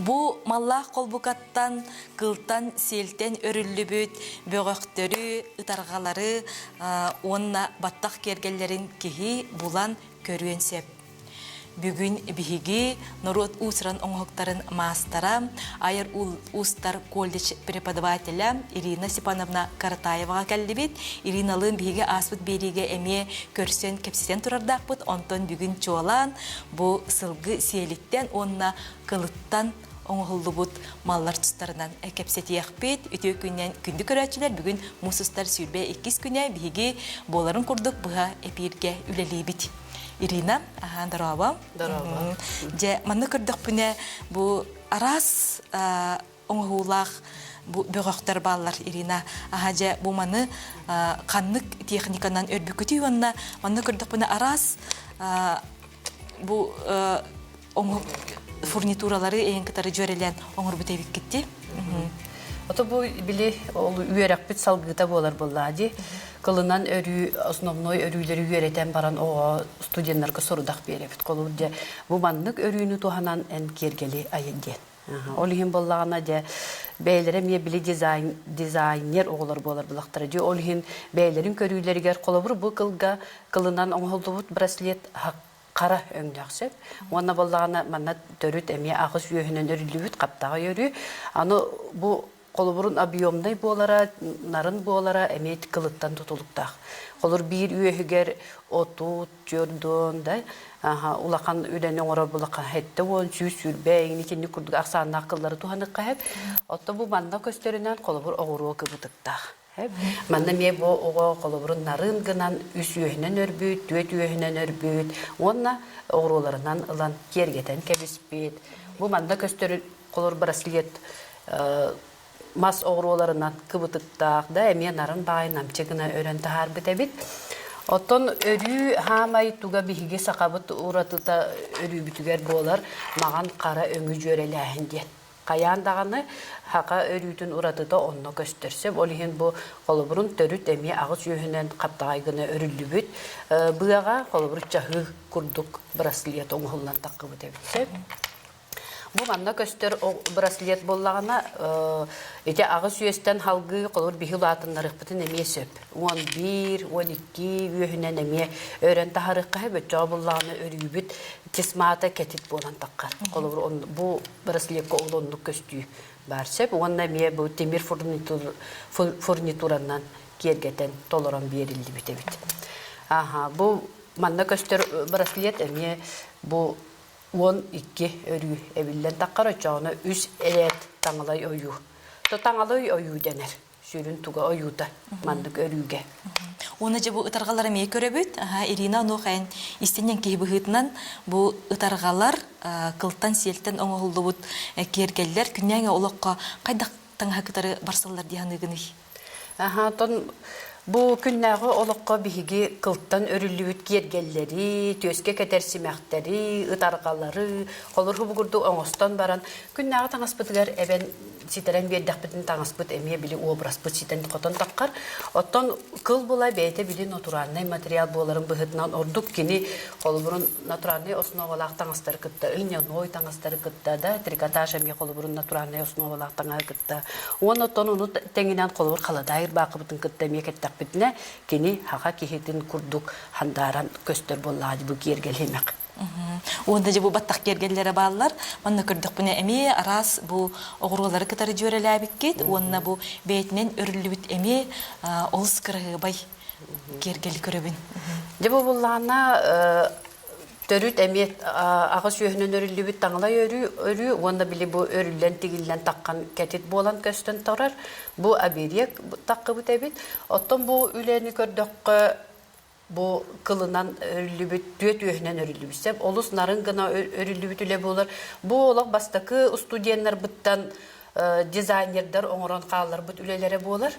Bu mallah kolbukattan, kıltan, selten örüllübüt, böğöktörü, ıtargaları, onna battaq kergellerin kihi bulan körüen sep. Bugün bihigi Norot Usran оңоқтарын мастара, Айыр Устар колледж преподавателя Ирина Степановна Каратаеваға кәлдібет. Ириналын бихиге аспыт береге әме көрсен кепсетен тұрардақпыт. Онтон бүгін чуалан бұл сылғы сиеліктен онна кылыттан оңғылды бұд маллар тұстарынан кепсетияқ бет. Үтеу күннен күнді көрәтшілер бүгін мұсыстар сүйірбе 2 күнне бихиге боларын құрдық бұға әпирге үлелей бет. Ирина, здорово. Здорово. Же манны көрдік бүне бұл арас оңғылақ бөғақтар балар, Ирина. Же бұл маны қаннық техниканан өрбі көтей онна. Манны көрдік бүне арас бұл фурнитуралары ең кітары жөрелен оңыр бұтайбік кетті. Ото бу били үйерек бит салгыта болар боллади. Кылынан өрү основной өрүлөрү үйретен баран о студенттарга сорудак беребит. Колурде бу маннык өрүүнү туханан эн кергели айыден. Ол хим боллагана же бейлере ме били дизайнер оголор болар булактар же ол хим бейлерин көрүүлөрүгөр колобур бу кылга кылынан оңолдубут браслет кара өңнөксөп. Онна боллагана манна төрүт эме агыс үйөнөн өрүлүбүт каптага өрү. Аны бу Колубурун объемдай болара, нарын болара, эмет кылыттан тутулуктак. Колур бир үйөгер отут, жөрдөн, да, улакан үлени оңора булакан хетте вон сүрбе, инекенни курдук аксаанын акыллары туханы кайып. Отто бу манда көстөрүнөн колубур огуруу кыбытыктак. Манда ме бу ого колубурун нарын гынан үс үйөнөн өрбүт, төт үйөнөн өрбүт. Онна огурууларынан ылан кергетен кебиспит. Бу манда көстөрү колур браслет мас оғыруларынан кыбытыктақ, да, әме нарын байын амчығына өрен тахар бітәбіт. Оттон өрі хамай туға бігіге сақабыт ұратыта өрі бүтігер болар, маған қара өңі жөрелі әхінден. Қаяндағаны хақа өрүтін ұратыта онына көстірсіп, олығын бұл қолыбырын төріт әме ағыз үйінен қаптағайғына өрілі бүт. Бұяға қолыбыр жағы күрдік браслет оңғылынан таққы бітәбітсіп. Бу манна көстөр браслет боллагана эте агыс үестен халгы колор бихилатыннарык битин эме сөп. 11, 12 үйөнен эме өрен тахарыкка хөбөт жабыллаганы өрүбүт кисмата кетип болан таккар. Колор бу браслетке олондук көстүү бар сөп. Онна эме бу темир фурнитуранан кергетен толорон берилди битебит. Бу манна көстөр браслет эме бу 12 өрү эбиллен таккар очоона 3 элет таңалай ойу. То таңалай ойу денер. Сүрүн туга оюда мандык өрүүгө. Оны же бу ытаргалар эме көрөбүт. Ирина нохайн истенен кийбыгытынан бу ытаргалар кылтан селтен оңолдубут кергеллер күннәңе олокко кайда таңакытары барсалар дияныгыны. Тон Бу күннәгы олыққа биһиги кылттан өрүлүбүт кергеллери, төске кетерсимәктери, ытаргалары, холурху бугурду оңостон баран күннәгы таңаспытыгар эбен ситерен бердәкбитин таңаспыт эме били образбыт ситен котон таккар. Оттон кыл була бейте били натуральный материал боларын быһытынан ордук кини холурун натуральный основалак таңастар кытта, льняной таңастар кытта да, трикотаж эме холурун натуральный основалак таңар кытта. Оттон уну теңинен холур каладайыр бакыбытын кытта мекеттак битне кини хака кихитин курдук хандаран көстөр боллады бу кергелемек. Онда же бу баттак кергеллери баллар, манна көрдүк буна эми арас бу огурулары кытары жөреләбиккет, онна бу бетинен өрүлүбүт эми олус кырыгыбай кергел көрөбүн. Же бу буллана төрүт эми агыс үйөнөн өрүлүбүт таңлай өрү, онда били бу өрүллен тигилден таккан кетит болан көстөн торар. Бу аберек таккыбыт эбит. Оттон бу үлени көрдөккө бу кылынан өрүлүбүт, төт үйөнөн өрүлүбүт. Олус нарын гына өрүлүбүт үле болар. Бу олак бастакы студенттер быттан дизайнердер оңорон каалар бут үлелере болар.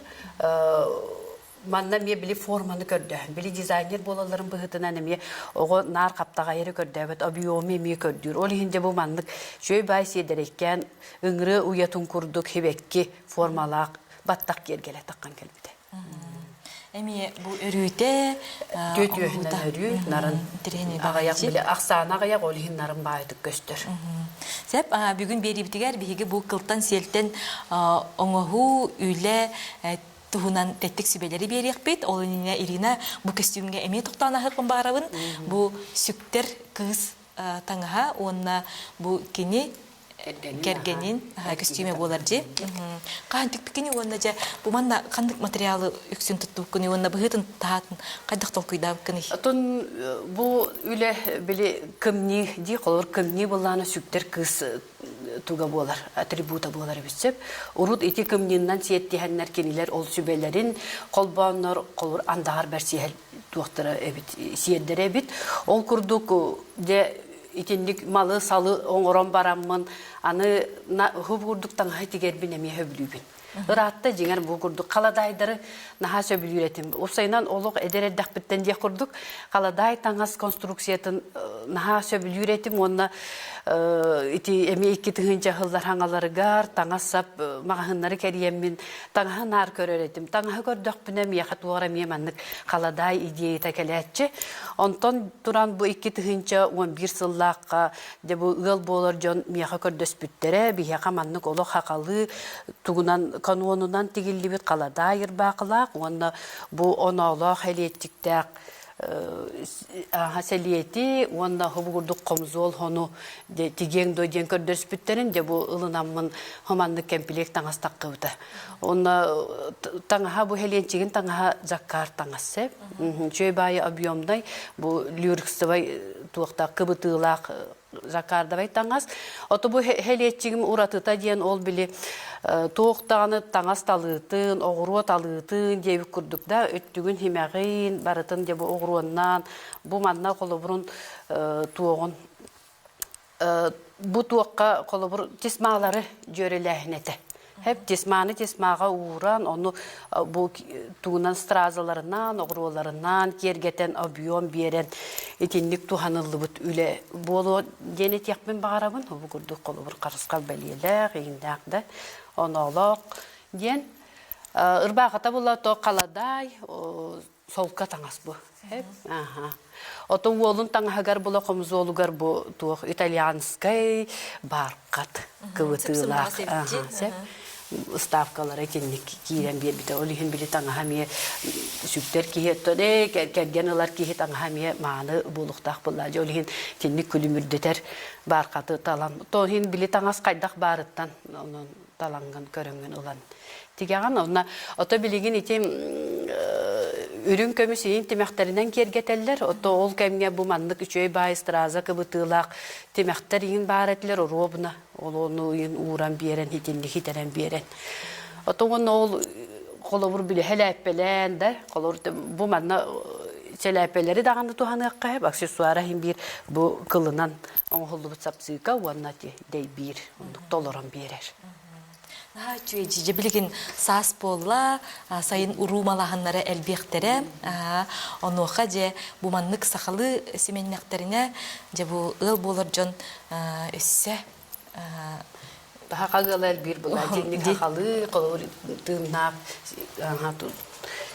Манна ме били форманы көрдө. Били дизайнер болаларын быһытынан эме ого нар каптагайры көрдөбөт, объемы ме көрдүр. Ол хинде бу маннык шөй бай седереккен ыңры уятун курдук хебекки формалак баттак кергеле таккан келбите. Эми бу өрүүтэ төт үйөнөн өрүү нарын агаяк биле аксаана агаяк ол хин нарын баайтык көстөр. Сәп бүгін берибитигер биһиги бу кылтан селтен оңоһу үле туһунан теттик сүбелери бериэхпит. Ол ине Ирина бу костюмге эме токтана хыкын барабын. Бу сүктер кыз таңаха онна бу кини кергенин костюме болар же. Кантик пикини онна же бу манна кандык материалы үксүн туттук күнү онна быһытын таатын кайдык толкуйдап кыны. Отон бу үле биле кымни ди колор кымни булланы сүктер кыз туга болар, атрибута болар бисеп. Урут эти кымниннан сиеттихеннер кенилер ол сүбелерин колбоннор колор андагар берсиһел туактара эбит сиеддере бит. Ол курдук де итинник малы салы оңорон бараммын аны хубурдуктан хайтигер бинеме хөблүбүн. Ыратта жеңер бу курдук каладайдары наха сөбүлүретим. Осайнан олук эдереддак биттен де курдук каладай таңас конструкциятын наха сөбүлүретим онна ити эми 2 тыгынча хылдар хаңаларыгар таңасап магахыннары кериеммин таңахынар көрөретим. Таңахы көрдөк бинем яхатуара меманнык каладай идея текелетчи. Онтон туран бу 2 тыгынча 11 сыллакка де бу ыл болор жон мияха көрдөспүттере бияка маннык олук хакалы тугунан кануонунан тигилибит каладай ырбакылак онна бу оноло хелеттиктак хаселиети онда хубурдук комзол хону тиген дойден көрдөспүттерин де бу ылынаммын хомандык комплект таңастак кыбыта. Онда таңаха бу хеленчигин таңаха заккар таңассеп. Чөйбайы объемдай бу люркстыбай туакта кыбытылак закардабай таңас. Ото бу хеленчигим уратыта диен ол били тоқтағаны таңас талытын, оғыруа талытын дейбі күрдікда өттігін химағын барытын дейбі оғыруаннан бұ манна қолы бұрын туоғын. Бұ туаққа қолы бұр тесмағалары жөреләхінеті. Hep tesmağa uğran, onu bu tuğunan strazalarından, oğrularından, kergeten abiyon beren etinlik tuhanıllı bud üle bolu genet yakmen bağırabın, bu kurduk kolu bir karıskal beliyeler, yindakda, onu olaq, diyen, ırbağata bula to kaladay, solka tangas bu. Hep, aha. Otun olun tanghagar bula komzu olugar bu tuğ İtalyanskay barkat kıvıtılak. Aha, stavkalara kendik kiren bir bite olihin bile tanga hamiye süper ki de kergenalar ki tanga hamiye manı buluktak bullaca olihin kendik külümürdeter barkatı talan tohin bile tangas kaydak barıttan onun talangan körüngen olan tigagan ona otobiligin itim ürün kömüsünin timekterinden kergeteller oto ol kemge bu manlık üçöy bayıstraza kıbıtılak timekterin baretler o robuna onu uğran bir yeren hitinlik hiteren bir yeren oto onu ol kolobur bile helepelen de kolor bu manna çelepeleri dağında tuhanıqqa hep aksesuara him bir bu kılınan onu holdu sapsıka vannati dey bir dolaran bir yer. Ha, çüyeci bilgin sas bolla sayın urumalahınlara elbektere onu haje bu manlık sakalı semennekterine je bu ıl bolur jon össe daha kagalar bir bula jinnik sakalı kolor tırnak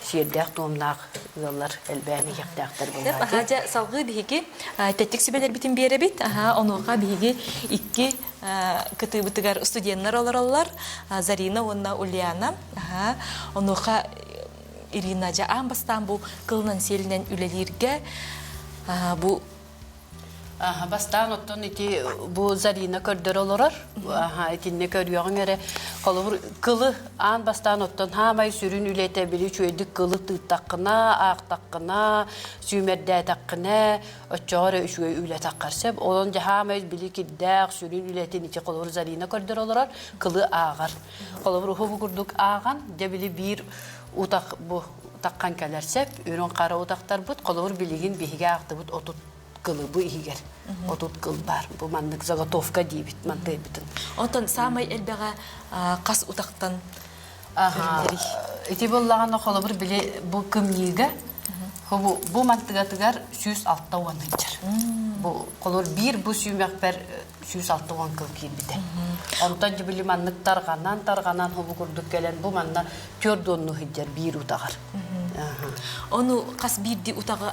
şerdak tomnak yollar elbani yaktaklar bunlar. Haja salgı bihigi tettik sübeler bitin bir yere bit onu ha bihigi iki kıtı bitigar studiyenler olarlar Zarina onna Uliana onu ha Irina ja ambastan bu kılınan selinden ülelirge bu bastan otton iti bu Zarina kördör olorar. Etinne körüyorun ere kolur kılı an bastan otton hamay sürün ületebili çöydük kılı tıttaqına, aqtaqına, sümerde taqına, öçöre üçüye üle taqarsep. Olunca hamay bili ki dağ sürün ületin içi kolur Zarina kördör olorar. Kılı ağar. Kolur hubu kurduk ağan debili bir utak bu taqqan kelersep. Ürün qara utaqtar bud kolur biligin bihige aqtı bud otut kılı bu ihiger. Otut kıl var. Bu manlık zagatofka diyebit mantığı bitin. Ondan samay elbega kas utaktan iti bollağın oğulabır bile bu kımniğe bu mantığa tıgar 106 vanıncar. Bu kolor bir bu süymekber 106 van kıl kirbide. Ondan cibili manlık targanan bu kurduk gelen bu manna kör donlu hidyer bir utağar. Onu қас бирди утағы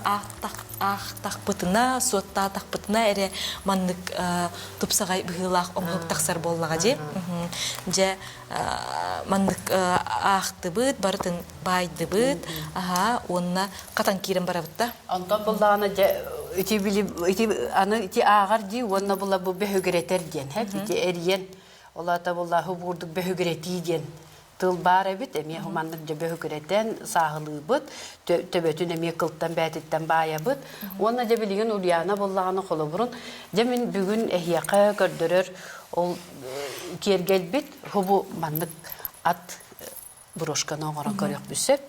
ақтақ пытына, суатта ақтақ пытына әрі маннык тупсағай бұғылақ оңғық тақсар боллаға же. Же маннык ақты бұд, барытын байды бұд, онына қатан керім бара бұдда. Онтан боллағына ити ағар ди, онына болла бұл бөхігіретер ден, ити әрген, олата болла хұбұрдық бөхігіреті ден. Тыл бар әбіт, әме хуманлық жөбі хүкіреттен сағылы бұд, төбөтін әме қылттан бәтеттен бая бұд. Оны жөбілеген ұлияна боллағаны қолы бұрын. Жемін бүгін әхияқа көрдірір, ол кергел біт, хұбы манлық ат бұрышқаны оңырын көрек бүсіп.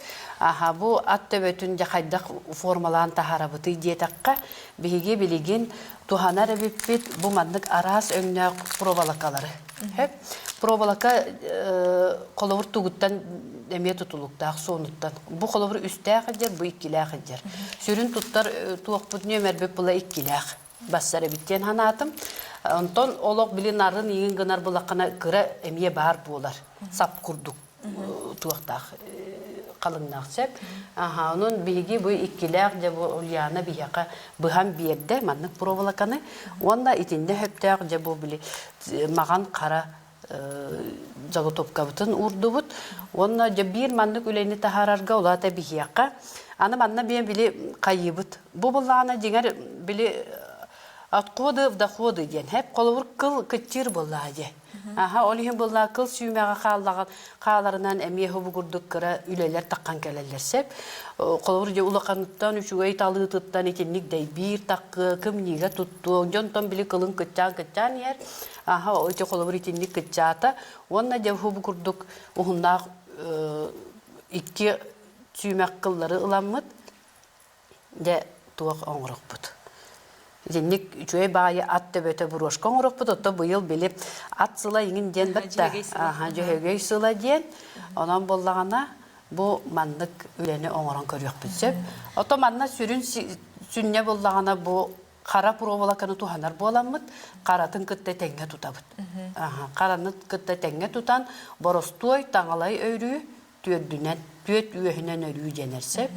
Бұл ат төбөтін қайдақ формалан тахара бұты диетаққа бігі білеген туханар әбіт біт, бұл манлық арас өңіне пробалақалары. Пробалака қолауыр тұғыттан әме тұтылықтақ соңыттан. Бұл қолауыр үстәқ әдер, бұл иккіләқ әдер. Сүрін тұттар туақ бұд нөмәрбек бұла иккіләқ. Бассары біттен ханатым. Онтон олық білін арын ең ғынар бұлаққана қыра әме бар болар. Сап күрдік туақтақ қалыңнақ сәп. Оның бігі бұл иккіләқ жа бұл ұлияна бияқа бұған берді, маннық пробалаканы. Онда итінде хөптәқ жа бұл білі маған қара заготовкабытын урду бут. Онна жа бир маннык үлейни тахарарга улата бихияққа. Аны манна бен били қайыбыт. Бу боллағана жеңер били атқоды, вдақоды ден. Хеп қолуыр қыл күттір боллаға де. Олихин боллаға қыл сүймеға қаллаған қаларынан әмие хубы күрдік кіра үлелер таққан кәлелер сеп. Қолуыр же улақаныттан үшугай талы тұттан етенник дәй бір таққы кім неге тұтту. Жонтан били қылын күттан ер. Өте қолуыр етенник күттата. Онна же хубы күрдік ұғындақ икки сүймек қыллары ыламмыд. Де туақ оңырық бұд. Денник чуй бая ат төбөтө бурошкон урукпут отто быйыл билип ат сыла иңин ден бетта. Жөгөй сыла ден. Онан боллагана бу маннык үлени оңорон көрөкпүт сеп. Отто манна сүрүн сүнне боллагана бу кара пробалаканы туханар боламмыт. Каратын кытта теңге тутабыт. Караны кытта теңге тутан боростой таңалай өйрүү түрдүнен төт үйөһүнөн өрүү денерсеп.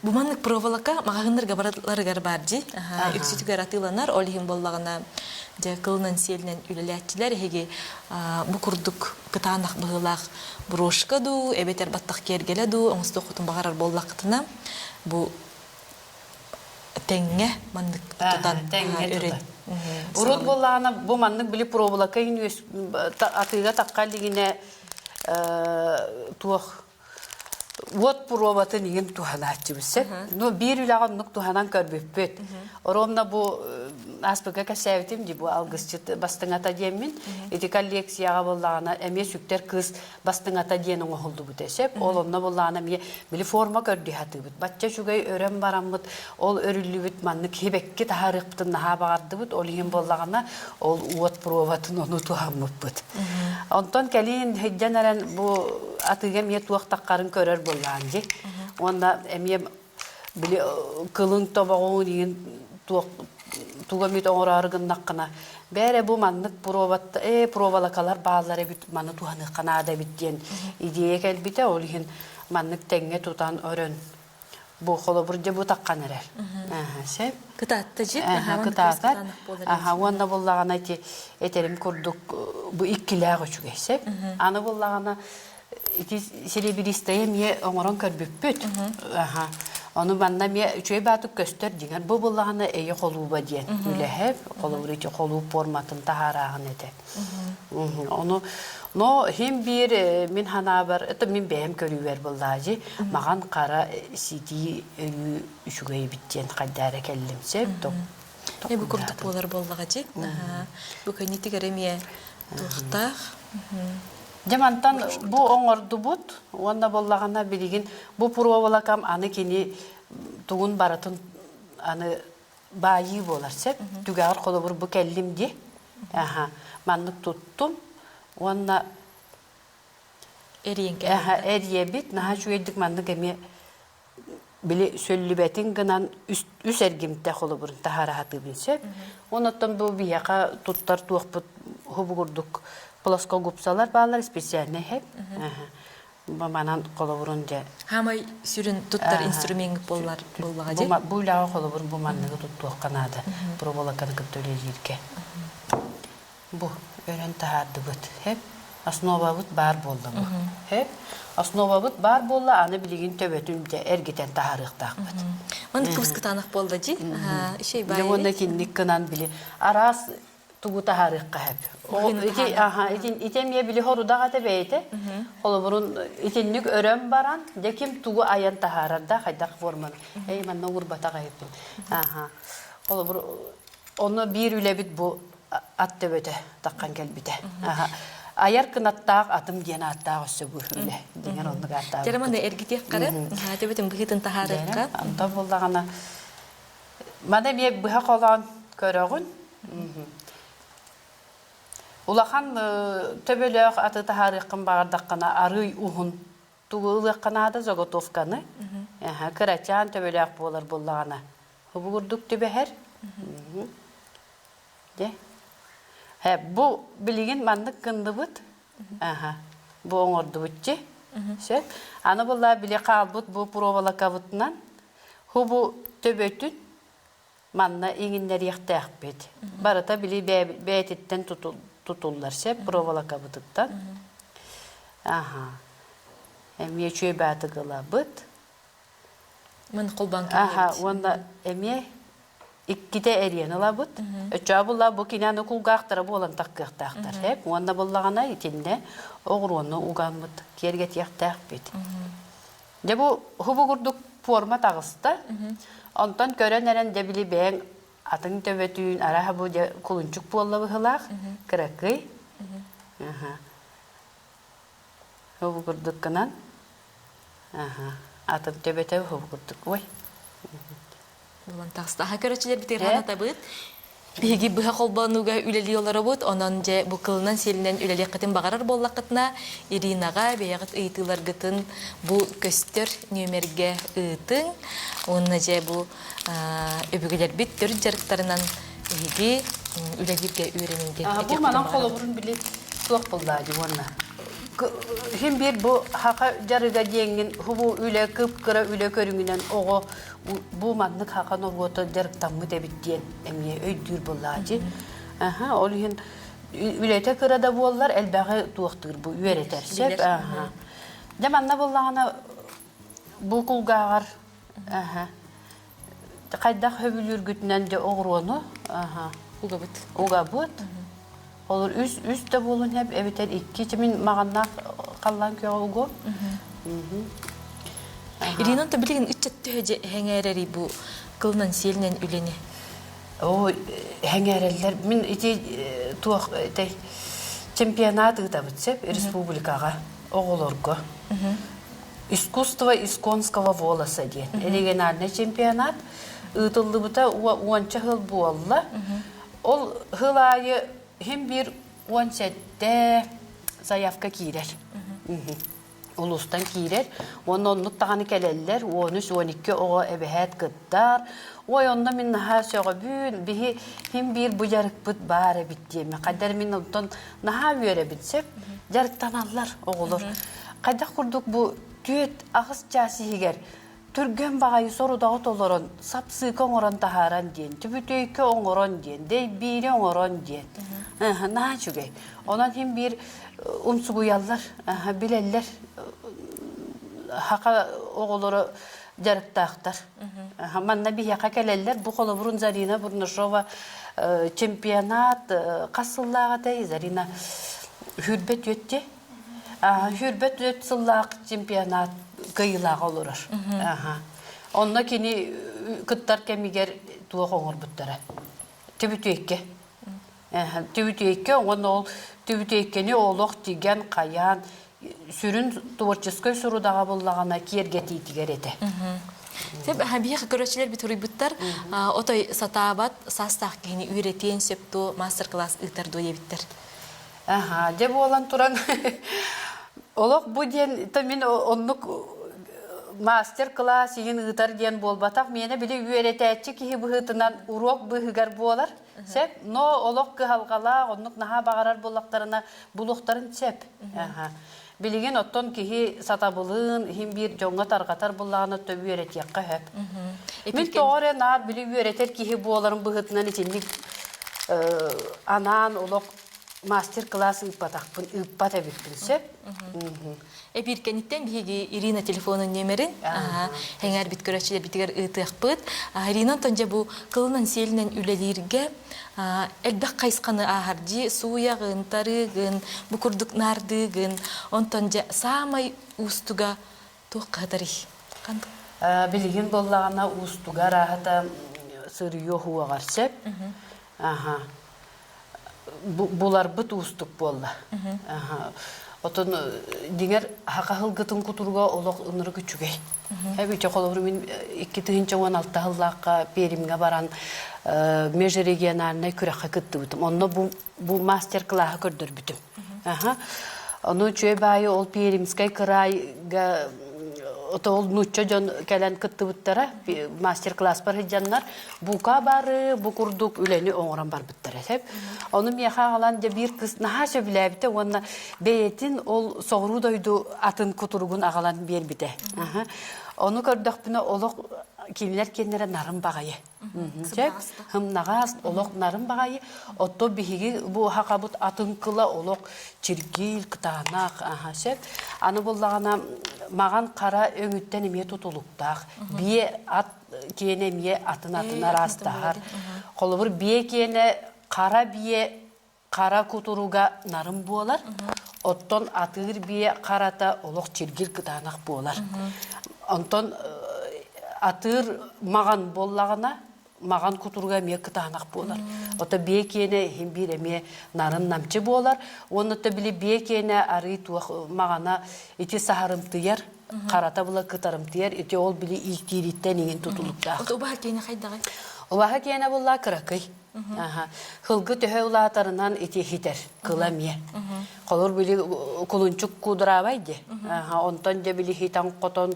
Бу маннык проволока магагынырга бараларыгар баржи. Үксүтүгөр атыланар, олихин боллагана же кылынан селинен үлеләтчилер хеге бу курдук кытанак быгылак брошка ду, эбетер баттак кергеле ду, оңсто кутун багарар боллактына бу теңге маннык тутан өрөт. Урут боллагана бу маннык били проволока инвес атыга таккалигине туох вот пробаты нигем туханатчы бисеп. Но бир үләгән нук туханан көрбөппөт. Оромна бу аспыга кәсәвитим ди бу алгысчы бастыңата демин. Эти коллекцияга боллагана эме сүктер кыз бастыңата денең олду бу десеп. Олонна боллагана ме били форма көрдү хатыбыт. Батча шугай өрем барамыт. Ол өрүлүбүт манны кебекке тарыктын наха багардыбыт. Ол ем боллагана ол вот пробатын ону тухамыппыт. Онтон келин хеджанаран бу атыга ме туактаккарын көрөр болланжы. Онда эме били кылың тобагы деген туга мит оңорарыгыннаккана бәре бу маннык пробатта пробалакалар баалары бит маны туханы канада биттен идея келбите олихин маннык теңге тутан өрөн бу холобур же бу такканырар. Сеп Кытатта жеп, кытатат. Онда боллагана этерим курдук бу иккиләгы чугайсеп. Аны боллагана серебристая мне оңорон көрбүппүт. Onu bana bir çöy batık göster diyen bu bullağına iyi koluba diyen öyle hep koluvriçi kolu formatın taharağın ede. Onu no hem bir min hanaber etti min behem körüver bullağcı mağan kara sidi şugayı bittiyen kaddara kellimse top. Bu kurduk bolar bullağcı. Bu kaniti göremiye tuğtaq. Jamantan bu oңорду bут, onda bollagana biligin bu provolakam anı kini tugun baratın anı bayi bolar sep. Tügar kolobur bu kellimdi. Manlık tuttum. Onda eriyen eriye bit. Naha şu eddik manlık emi bili söllübetin gınan üst ergimde koloburun daha rahatı binsep. Ondan bu biyaka tuttar tuğuk hubu kurduk. Plasko gupsalar bağlar spesiyalne hep. Баманан колобурун же. Хамай сүрін туттар инструмент боллар боллаға же? Бу лага колобурун бу манныгы туттуок канады. Проболаканы көптөле жирке. Бу өрен тахарды бут. Хеп основа бут бар болду бу. Хеп основа бут бар болду, аны билигин төбөтүн же эргитен тахарыктак бут. Оны кыбыскы танық болды же? Ишей бай. Оны кинник кынан били. Арас тугу тахарыкка хеп. Итемие били хорудага тебейте. Холобурун итинник өрөн баран, деким тугу аян тахаранда хайдак форманы. Эй манна урбатага хеп. Холобур оны бир үлебит бу ат төбөтө таккан келбите. Аяр кынаттаак атым диен аттаак өссө бу үле. Деген онну гаттаа. Жараманда эргитек кары. Төбөтүн быхытын тахарыкка. Анда болдагана. Мада бие быха калган көрөгүн. Улахан төбөлөк аты тахарыккын бардаккана арый ухун тугулыкканада заготовканы. Кырачан төбөлөк болар боллагана. Бугурдук төбөхөр. Де. Бу билигин мандык кындыбыт. Бу оңордубутчи. Сөп. Аны булла биле калбыт бу пробалакабытынан. Хубу төбөтүн манна игиндер яктак бет. Барата били бетиттен tutullar sep provalaka bıtıktan. Emiye çöy batı gılabıt. Мен қолбан Onda emiye ikkide eriyen alabıt. Öçabulla bu kinanı kulgaqtara bolan takkıqtaqtar. Hep onda bollağana itinde oğrunu uganmıt. Kerget yaktaq bit. De bu hubu kurduk forma tağısta. Ondan kören eren de bili ben atın töbetüğün araha bu kulunçuk bolla bıhılaq. Kırakıy. Hubu kurduk kanan. Atın töbete hubu kurduk. Oy. Булан тақсы. Аха көрөчелер битер хана табыт. Биги быха колбануга үлелиолар бут. Онан же бу кылынан селинен үлелек кытын багарар боллакытна Иринага беягыт ыйтылар гытын бу көстөр нөмерге ытын. Онна же бу өбүгелер бит төр жарыктарынан биги үлелерге үйренинген. Бу манан колобурун билет туак болду онна. Hem bir bu haka jarıga dengin hubu üle kıpkıra üle körüngünen oğu bu manlık haka novotu jarıktan mı debit diyen emiye öydür bollacı. Oluhin ülete kırada bollar elbağı tuaktır bu üyereter. Demanna bollağına bu kulgağar kaydak höbülür gütünen de oğrunu Ugabut. Olur üstte bulun hep eviten iki kimin mağanlar kallan köğü. Irinon da bilgin üçet töhece hengereri bu kılınan selinen üleni. O hengereller min iti tuaq te чемпионаты da bitsep республикага оголорго. Искусство исконского волоса диен. Региональный чемпионат ытылды бута 10 жыл болла. Ол хылайы hem bir 17'te zayafka kirer. Ulustan kirer. Onluk tağını keleliler. 13-12 o ebehet gıddar. Onda min naha söğübün. Bihi hem bir bu yarık bıt bari bittiyemi. Kadar min ondan naha vöre bitsep. Yarıktan allar oğulur. Kadar kurduk bu düet ağız casi higer. Türgön bağayı soru dağıt oluran, sapsıkı oran taharan diyen, tübütüykü oran diyen, dey biri oran diyen. Naha çüge. Ondan hem bir umsuguyallar, bileller, haka oğulları jarıktağıtlar. Manna bir yaka keleller, bu kolu burun zarina, burun şova çempiyonat, kasıllağı dey, zarina hürbet yötti. Hürbet yöt sıllağ çempiyonat gıyılağı olur. Onunla kini kıttar kemiger tuğa konur buttara. Tübütüyke. Tübütüyke, onu tübütüykeni oğluq digen kayan, sürün tuvarçıskı surudağı bullağına kiergeti itiger ete. Bir görüşçüler bir turu buttar. Otoy satabat, sastaq gini üretien septo masterclass ıtar doya bitter. Dep olan turan Олық бұл ден, мен онлық мастер-класс еген ұтар ден болбатақ, мені білі үйеретәтші кейі бұғытынан урок бұғығар болар. Сәп, но олық қығалғала, онлық наға бағарар болақтарына бұлықтарын сәп. Билеген оттон кихи сатабылын, хим бир жоңга таргатар буллагына төбү өретиякка хөп. Мен тоғыре нар били өретер кихи буоларын быһытынан ичинник анан олок мастер-класс ыппатакпын, ыппат эбиппин сөп. Эпиркениттен биги Ирина телефонун номерин, хеңер бит көрөчүлөр битигер ытыакпыт. Ирина тонжа бу кылынан селинен үлелирге элбек кайсканы ахаржи суягын, тарыгын, букурдук нардыгын, онтонжа самай устуга туаккатари. Кандык? Билеген боллагана устуга рахата сырыё хуагар сөп. Булар быт устук болла. Отон дигер хакахыл гытын кутурга олок ыныры күчүгей. Эбиче колобру мен 2016 жыллакка Перимге баран межрегиональный күрәккә кыттыбытым. Онно бу мастер-класс көрдөр бүтүм. Ону чөй байы ол Перимскай крайга ол нучча жон келен кыттыбыттара мастер-класс бар жаннар бука бары букурдук үлени оңран бар биттер эсеп. Оны мияха алан же бир кыз наха сөбүләбите онна бейтин ол согру дойду атын кутургун агалан бербите. Onu gördükpüne oluk kimler kendine narın bağayı. Hım nağaz oluk narın bağayı. Otto bihigi bu hakabut atın kıla oluk çirgil kıtağınak. Anı bullağına mağan kara öngütten emiye tutuluktağ. Biye at kiyene emiye atın arastağar. Kolubur biye kiyene kara biye kara kuturuga narın buolar. Otton atır biye karata oluk çirgil kıtağınak buolar. Onton atır mağan bollağına, mağan kuturga eme kıtağınak bolar. Ota biyekene hem bir eme narın namçı bolar. Onu da bile biyekene arı tuğ mağana eti saharım tıyar, karata bula kıtarım tıyar, eti ol bile ilk diritten ingen tutulukta. Ota obaha kene kaydağı? Obaha kene bolla kırakay. Hılgı töhe ulatarından eti hiter, kılamiye. Kolor bili kulunçuk kudurabaydı. Ondan da bili hitan koton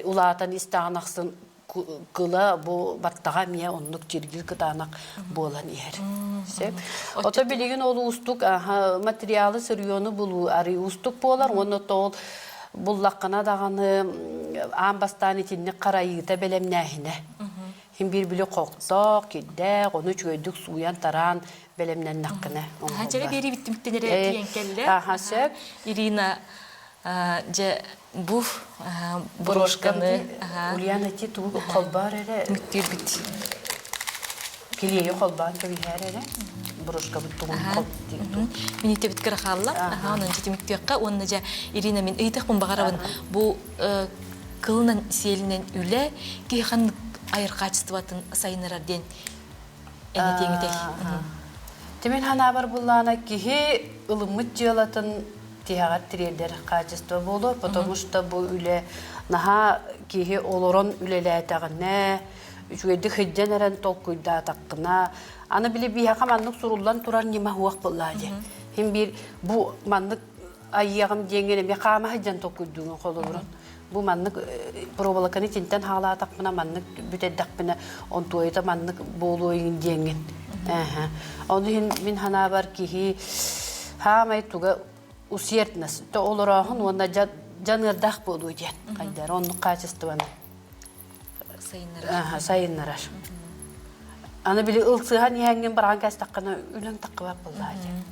ulatan istağanaksın kıla bu battağa miye onluk çirgil kıtanak boğulan yer. Ota biligin olu ustuk materyali sırıyonu bulu arı ustuk boğular. Onu tol bullakana dağını ambastan içinde karayıgıta belemnehine. Hem bir bile koktok, kidde, onu çöydük suyan taran belemnen nakkına. Hacere beri bittimiktenere tiyenkelle. Irina bu broşkanı Ulyana ti tu kolbar ere. Müttir bit. Kiliye kolban tabi her ere. Broşka bu tuğun kol. Minite bit kıraqalla. Onun jitimiktiyakka onnaja Irina min ıytık bun bağarabın bu kılınan siyelinden üle ki han ayır kaçtıvatın sayınırarden ene tengitey. Temen hana var bullana ki ılımıt jılatın tihagat tireder kaçıstı bolu. Потому что bu üle naha ki oloron üleleyetağına üçüyedi hıccan eren tolkuyda takkına. Anı bile bir hakamanlık surullan turar nima huak bulladı. Hem bir bu manlık ayyağım dengene bir kama hıccan tolkuyduğunu kolurun. Bu manlık probalakın içinden hala takmına manlık bütedakmına on tuğayda manlık boluğun dengen. Onu min hana var ki hamay tuğa usiyertnas. To olurağın onda canırdak boluğu den. Kaydar onu kaçıstı bana. Sayınlarar. Ana bile ılsıhan yengin baran kaç takkına ülen takkı var bulladı.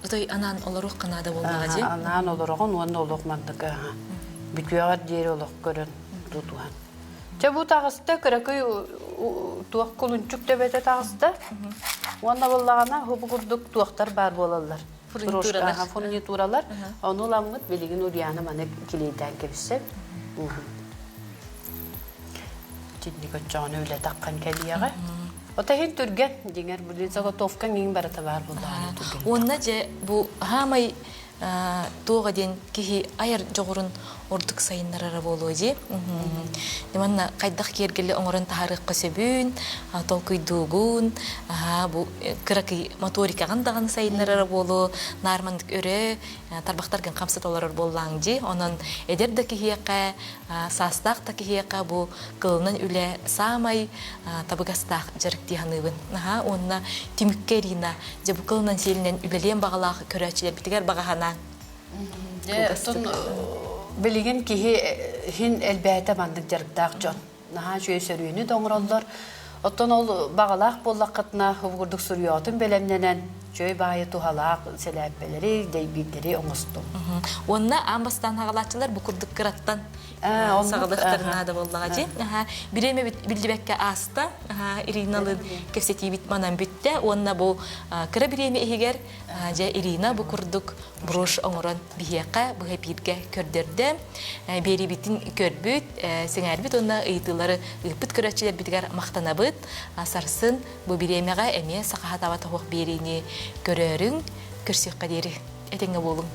Otoy anan olarak kanada bolmağacı? Anan olarak onun olarak mantık. Bütüğer diğeri olarak görün tutuğan. Bu tağısta kırakı tuğak kulunçuk debete tağısta. Onda bollağına hubu kurduk tuğaklar bar bolallar. Furnituralar. Onu olamıt bilgin uryanı bana kiliden kebisse. Ciddi kaçağını öyle takkan keliyağı. O da hem Türk'en, diğer bir zagatofkan yine barata var bullağına. Onnaca bu hamay tuğaden ki ayar joğurun orduk sayınlara boluğu. Demanna kaydak kergeli onuran taharık kasebün, tolkuyduğun, bu kırakı motorika gandağın sayınlara bolu, narmandık öre, tarbaktargan kamsat olar bollanğı. Onun ederdeki hiyaka, sastaqtaki hiyaka bu kılınan üle samay tabıgastaq jarık dihanıbın. Onna timükkerina, bu kılınan selinen üleleyen bağlaq körəçiler bitigar bağahana. Тон билеген кихи хин элбәтә мандык жарыктак жон. Наха жөй сөрүнү доңроллор. Оттон ол багалак боллакытна хубгурдук сурьотун белемненен жөй байы тухалак селәппелери, дейбиттери оңосту. Онна амбастан хагалачылар бу курдук кыраттан сагалыктарына да боллага же. Биреме билдибекке аста, Ириналы кепсети бит манан бүтте. Онна бу кыра биреме эгер же Ирина бу курдук брош оңорон бияка бу хепирге көрдөрдө. Бери битин көрбүт, сеңер бит онна ыйтылары ыпыт көрөчүлөр битгер мактанабыт. Асарсын бу биремеге эме сакахатаба тохок берини көрөрүң, көрсөк кадери. Этеңе болуң.